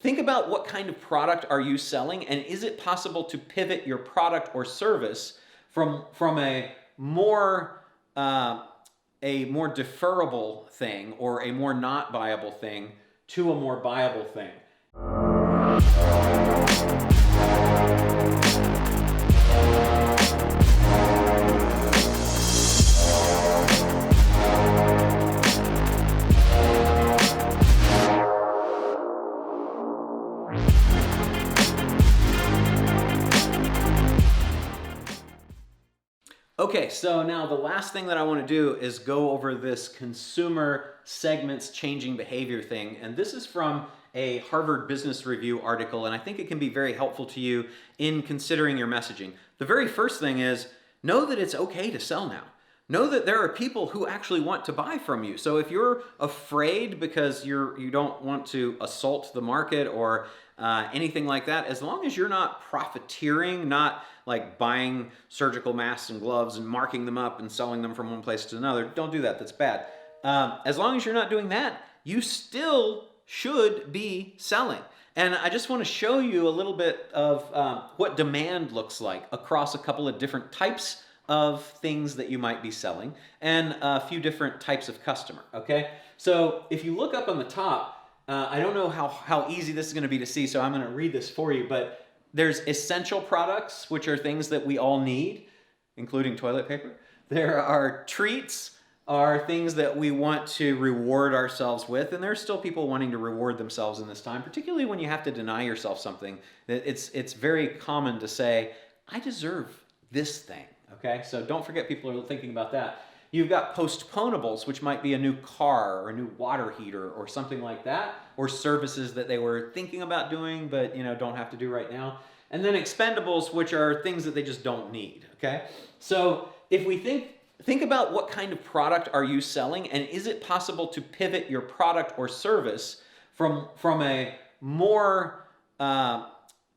think about what kind of product are you selling, and is it possible to pivot your product or service from a more deferrable thing or a more not viable thing to a more viable thing. Okay, so now the last thing that I want to do is go over this consumer segments changing behavior thing. And this is from a Harvard Business Review article, and I think it can be very helpful to you in considering your messaging. The very first thing is, know that it's okay to sell now. Know that there are people who actually want to buy from you. So if you're afraid because you don't want to assault the market or anything like that, as long as you're not profiteering, not like buying surgical masks and gloves and marking them up and selling them from one place to another, don't do that, that's bad. As long as you're not doing that, you still should be selling. And I just want to show you a little bit of what demand looks like across a couple of different types of things that you might be selling and a few different types of customer, okay? So if you look up on the top, I don't know how easy this is going to be to see, so I'm going to read this for you, but there's essential products, which are things that we all need, including toilet paper. There are treats, are things that we want to reward ourselves with, and there's still people wanting to reward themselves in this time, particularly when you have to deny yourself something. It's very common to say, I deserve this thing, okay? So don't forget people are thinking about that. You've got postponables, which might be a new car or a new water heater or something like that, or services that they were thinking about doing but don't have to do right now. And then expendables, which are things that they just don't need, okay? So if we think about what kind of product are you selling, and is it possible to pivot your product or service from a more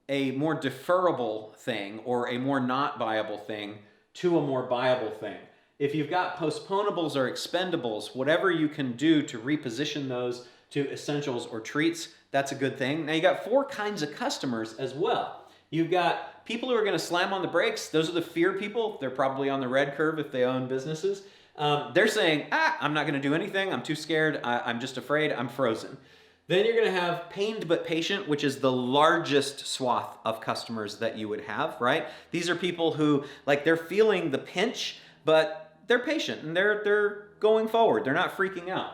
deferrable thing or a more not viable thing to a more viable thing. If you've got postponables or expendables, whatever you can do to reposition those to essentials or treats, that's a good thing. Now you got four kinds of customers as well. You've got people who are going to slam on the brakes. Those are the fear people. They're probably on the red curve if they own businesses. They're saying, I'm not going to do anything. I'm too scared. I'm just afraid. I'm frozen. Then you're going to have pained but patient, which is the largest swath of customers that you would have, right? These are people who, they're feeling the pinch, but they're patient and they're going forward. They're not freaking out.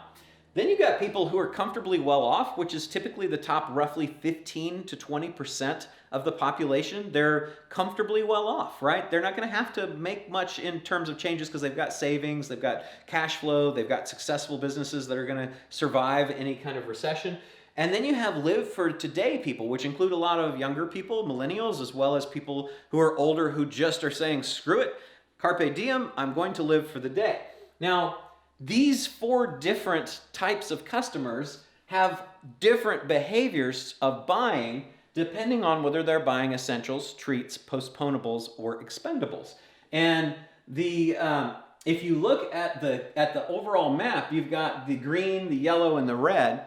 Then you got people who are comfortably well off, which is typically the top roughly 15 to 20% of the population. They're comfortably well off, right? They're not going to have to make much in terms of changes because they've got savings, they've got cash flow, they've got successful businesses that are going to survive any kind of recession. And then you have live for today people, which include a lot of younger people, millennials, as well as people who are older who just are saying, screw it, carpe diem, I'm going to live for the day. Now, these four different types of customers have different behaviors of buying depending on whether they're buying essentials, treats, postponables, or expendables. And if you look at the overall map, you've got the green, the yellow, and the red.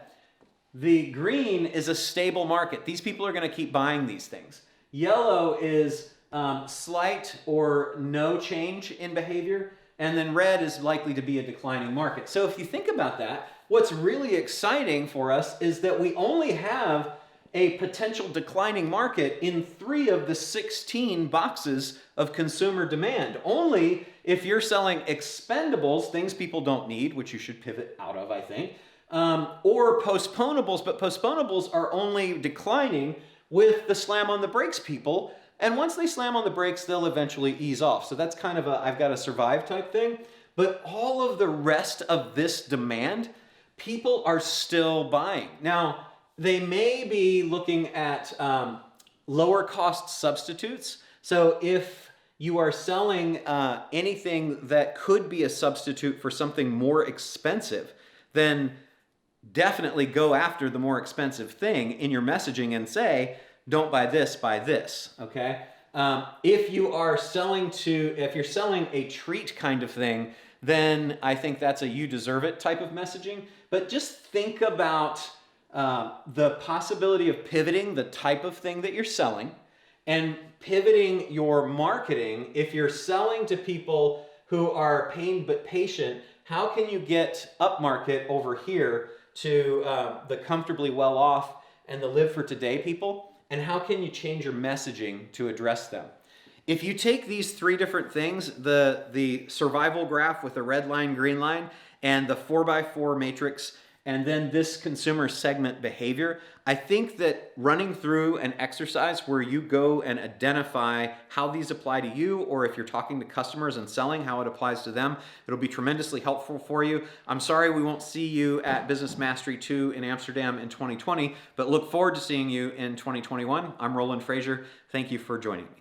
The green is a stable market. These people are going to keep buying these things. Yellow is slight or no change in behavior, and then red is likely to be a declining market. So if you think about that, what's really exciting for us is that we only have a potential declining market in 3 of the 16 boxes of consumer demand. Only if you're selling expendables, things people don't need, which you should pivot out of, I think, or postponables, but postponables are only declining with the slam on the brakes people. And once they slam on the brakes, they'll eventually ease off. So that's kind of a I've got to survive type thing. But all of the rest of this demand, people are still buying. Now, they may be looking at lower cost substitutes. So if you are selling anything that could be a substitute for something more expensive, then definitely go after the more expensive thing in your messaging and say, don't buy this, buy this, okay? If you're selling a treat kind of thing, then I think that's a you deserve it type of messaging. But just think about the possibility of pivoting the type of thing that you're selling and pivoting your marketing. If you're selling to people who are pained but patient, how can you get upmarket over here to the comfortably well off and the live for today people? And how can you change your messaging to address them? If you take these three different things, the survival graph with the red line, green line, and the 4x4 matrix, and then this consumer segment behavior, I think that running through an exercise where you go and identify how these apply to you, or if you're talking to customers and selling, how it applies to them, it'll be tremendously helpful for you. I'm sorry we won't see you at Business Mastery 2 in Amsterdam in 2020, but look forward to seeing you in 2021. I'm Roland Frasier. Thank you for joining me.